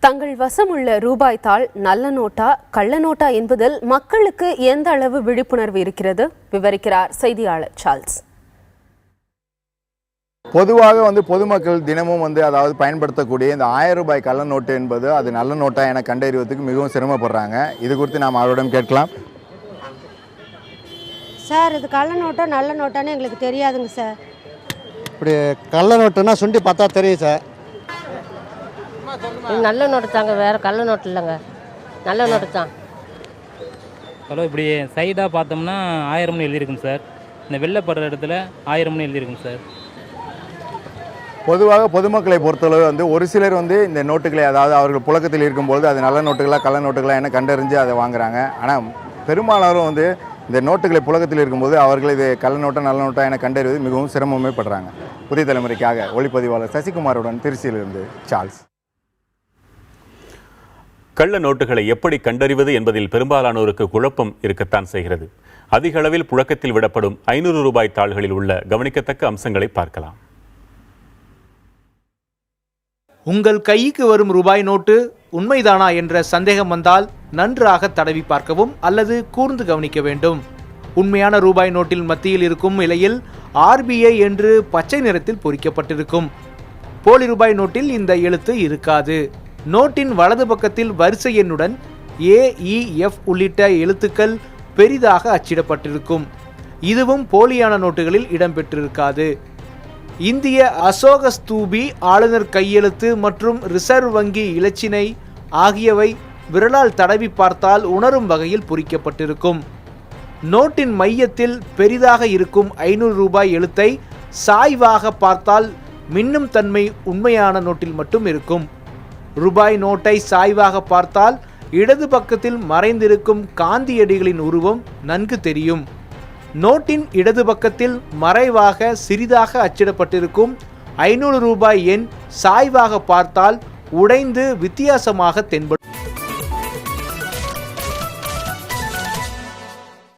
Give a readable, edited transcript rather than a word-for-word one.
தங்கள் வசமுள்ள ரூபாய் தாள் நல்ல நோட்டா கள்ள நோட்டா என்பதில் மக்களுக்கு எந்த அளவு விழிப்புணர்வு இருக்கிறது விவரிக்கிறார் செய்தியாளர் சார்ல்ஸ். பொதுவாக பொதுமக்கள் தினமும் அதாவது பயன்படுத்தக்கூடிய இந்த 1000 ரூபாய் கள்ள நோட்டு என்பது அது நல்ல நோட்டா என கண்டறிவதற்கு மிகவும் சிரமப்படுறாங்க. இது குறித்து நாம் அவரிடம் கேட்கலாம். சார், இது கள்ள நோட்டா நல்ல நோட்டான்னு எங்களுக்கு தெரியாதுங்க சார். இப்படி கள்ள நோட்டுன்னா சுண்டி பார்த்தா தெரியும் சார். இது நல்ல நோட்டு தாங்க, வேறு கள்ள நோட்டு இல்லைங்க, நல்ல நோட்டு தான். ஹலோ, இப்படி சைடாக பார்த்தோம்னா 1000ன்னு எழுதியிருக்குங்க சார். இந்த வெள்ளைப்படுற இடத்துல 1000ன்னு எழுதியிருக்குங்க சார். பொதுவாக பொதுமக்களை பொறுத்தளவு ஒரு சிலர் இந்த நோட்டுகளை அதாவது அவர்கள் புழக்கத்தில் இருக்கும்போது அது நல்ல நோட்டுகளா கள்ள நோட்டுகளா என கண்டறிஞ்சு அதை வாங்குறாங்க. ஆனால் பெரும்பாலாரும் இந்த நோட்டுகளை புழக்கத்தில் இருக்கும்போது அவர்கள் இது கள்ள நோட்டா நல்ல நோட்டா என கண்டறிவது மிகவும் சிரமமே படுறாங்க. புதிய தலைமுறைக்காக ஒளிப்பதிவாளர் சசிகுமாருடன் திருச்சியிலிருந்து சார்ல்ஸ். கள்ள நோட்டுகளை எப்படி கண்டறிவது என்பதில் பெரும்பாலானோருக்கு குழப்பம் இருக்கத்தான் செய்கிறது. அதிக அளவில் புழக்கத்தில் விடப்படும் 500 ரூபாய் தாள்களில் உள்ள கவனிக்கத்தக்க அம்சங்களை பார்க்கலாம். உங்கள் கைக்கு வரும் ரூபாய் நோட்டு உண்மைதானா என்ற சந்தேகம் வந்தால் நன்றாக தடவி பார்க்கவும் அல்லது கூர்ந்து கவனிக்க வேண்டும். உண்மையான ரூபாய் நோட்டில் மத்தியில் இருக்கும் இலையில் RBI என்று பச்சை நிறத்தில் பொறிக்கப்பட்டிருக்கும். போலி ரூபாய் நோட்டில் இந்த எழுத்து இருக்காது. நோட்டின் வலது பக்கத்தில் வரிசை எண்ணுடன் AEF உள்ளிட்ட எழுத்துக்கள் பெரிதாக அச்சிடப்பட்டிருக்கும். இதுவும் போலியான நோட்டுகளில் இடம்பெற்றிருக்காது. இந்திய அசோக ஸ்தூபி, ஆளுநர் கையெழுத்து மற்றும் ரிசர்வ் வங்கி இலச்சினை ஆகியவை விரலால் தடவி பார்த்தால் உணரும் வகையில் பொறிக்கப்பட்டிருக்கும். நோட்டின் மையத்தில் பெரிதாக இருக்கும் 500 ரூபாய் எழுத்தை சாய்வாக பார்த்தால் மின்னும் தன்மை உண்மையான நோட்டில் மட்டும் இருக்கும். ரூபாய் நோட்டை சாய்வாக பார்த்தால் இடது பக்கத்தில் மறைந்திருக்கும் காந்தியடிகளின் உருவம் நன்கு தெரியும். நோட்டின் இடது பக்கத்தில் மறைவாக சிறிதாக அச்சிடப்பட்டிருக்கும் 500 ரூபாய் எண் சாய்வாக பார்த்தால் உடைந்து வித்தியாசமாக தென்படும்.